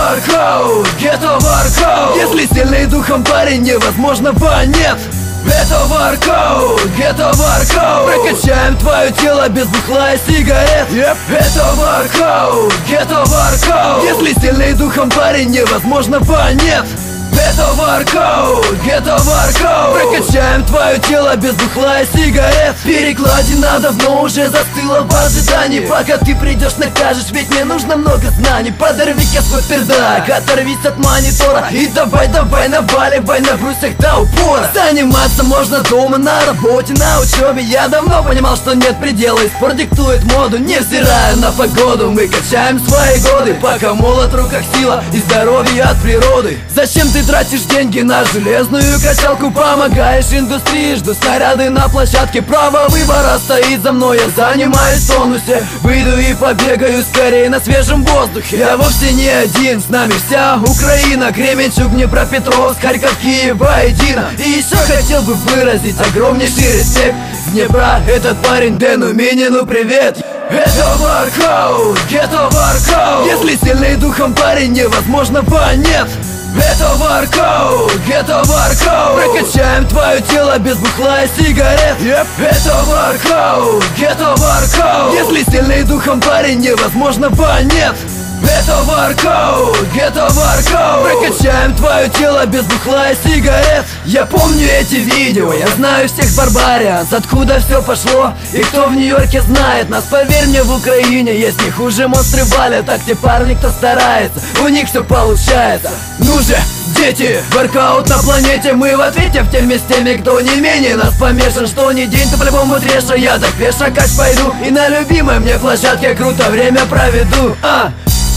воркаут, это воркаут. Если сильный духом парень, невозможного нет. Это воркаут, это воркаут. Прокачаем твое тело без бухла и сигарет. Это воркаут, это воркаут. Если сильный духом парень, невозможного нет. Это воркаут, это воркаут. Прокачаем твое тело без бухла и сигарет. Перекладина давно уже застыла в ожидании. Пока ты придешь, накажешь, ведь мне нужно много знаний. Подорви-ка свой пердак, оторвись от монитора и давай наваливай на брусьях до упора. Заниматься можно дома, на работе, на учебе. Я давно понимал, что нет предела, и спорт диктует моду. Невзирая на погоду, мы качаем свои годы, пока молод в руках сила и здоровье от природы. Зачем ты тратишь деньги на железную качалку? Помогаешь индустрии, жду снаряды на площадке. Право выбора стоит за мной, я занимаюсь в тонусе. Выйду и побегаю скорее на свежем воздухе. Я вовсе не один, с нами вся Украина. Кременчуг, Днепропетровск, Харьков, Киев воедино. И еще хотел бы выразить огромнейший респект с Днепра. Этот парень Дэну Минину привет. Это воркаут, это воркаут. Если сильный духом парень, невозможного нет. Это воркаут, это воркаут. Прокачаем твое тело без бухла и сигарет. Это воркаут, это воркаут. Если сильный духом парень, невозможного нет. Это воркаут, это воркаут. Прокачаем твое тело без бухла и сигарет. Я помню эти видео, я знаю всех барбарианс, откуда все пошло и кто в Нью-Йорке знает нас. Поверь мне, в Украине есть не хуже монстры валят. Так те парни, кто старается, у них все получается. Ну же, дети, воркаут на планете. Мы в ответе в теме с теми, кто не менее нас помешан. Что ни день, то по-любому треша. Я так пеша как пойду и на любимой мне площадке круто время проведу.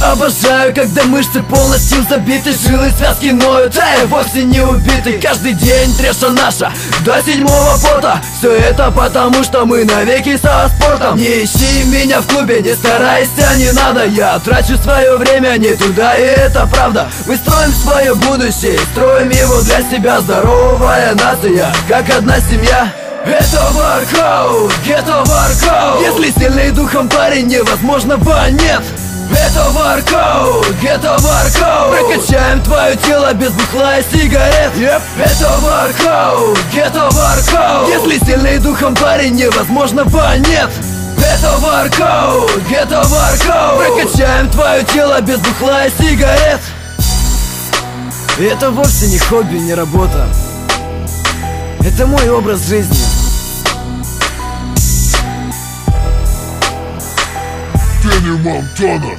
Обожаю, когда мышцы полностью забиты, жилы, связки ноют, а я вовсе не убитый. Каждый день треша наша, до седьмого пота. Все это потому, что мы навеки со спортом. Не ищи меня в клубе, не старайся, не надо. Я трачу свое время не туда, и это правда. Мы строим свое будущее, строим его для себя. Здоровая нация, как одна семья. Это воркаут, это воркаут. Если сильный духом парень, невозможного нет. Это воркаут, это воркаут. Прокачаем твое тело без бухла и сигарет. Это воркаут, это воркаут. Если сильный духом парень, невозможного нет. Это воркаут, это воркаут. Прокачаем твое тело без бухла и сигарет. Это вовсе не хобби, не работа. Это мой образ жизни. Дэнни Монтана.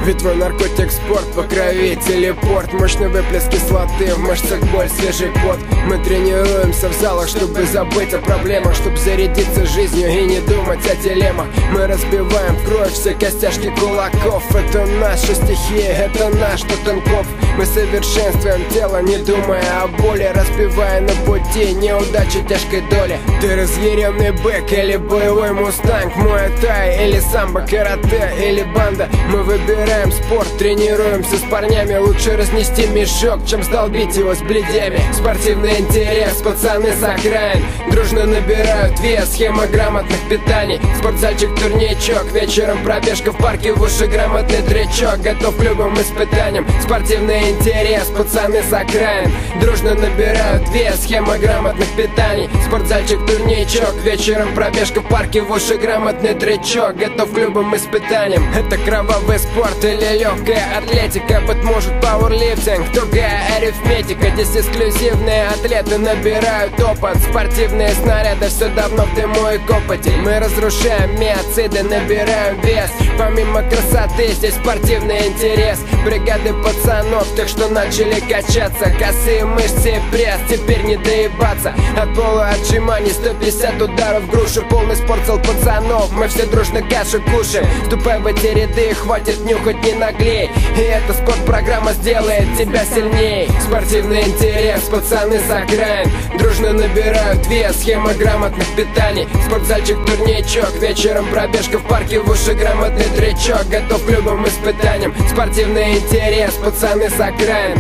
Ведь твой наркотик спорт, по крови телепорт. Мощный выплеск кислоты, в мышцах боль, свежий пот. Мы тренируемся в залах, чтобы забыть о проблемах, чтобы зарядиться жизнью и не думать о дилеммах. Мы разбиваем в кровь все костяшки кулаков. Это наша стихия, это наш Тоттенкофф. Мы совершенствуем тело, не думая о боли, разбивая на пути неудачи тяжкой доли. Ты разъяренный бык или боевой мустанг, муай-тай или самбо, карате или банда. Мы выбираем спорт, тренируемся с парнями. Лучше разнести мешок, чем сдолбить его с бледями. Спортивный интерес, пацаны с окраин дружно набирают вес, схема грамотных питаний. Спортзальчик, турничок, вечером пробежка в парке, в уши грамотный тречок. Готов к любым испытаниям. Спортивный интерес, пацаны с окраин дружно набирают вес, схема грамотных питаний. Спортзальчик, турничок, вечером пробежка в парке, в уши грамотный тречок. Готов к любым испытаниям. Это кровавый спорт или легкая атлетика, быть может пауэрлифтинг, тугая арифметика. Здесь эксклюзивные атлеты набирают опыт. Спортивные снаряды все давно в дыму и копоти. Мы разрушаем миоциды, набираем вес. Помимо красоты здесь спортивный интерес. бригады пацанов, тех, что начали качаться. Косые мышцы и пресс, теперь не доебаться. От пола отжиманий 150 ударов в грушу. Полный спортзал пацанов, мы все дружно кашу кушаем. Вступай в эти ряды, хватит нюхать, не наглей. И эта спортпрограмма сделает тебя сильней. Спортивный интерес, пацаны за грань. Дружно набирают вес, схема грамотных питаний. Спортзальчик, турничок, вечером пробежка в парке, в уши грамотный тречок. Готов к любым испытаниям. Спортивный интерес, пацаны за грань.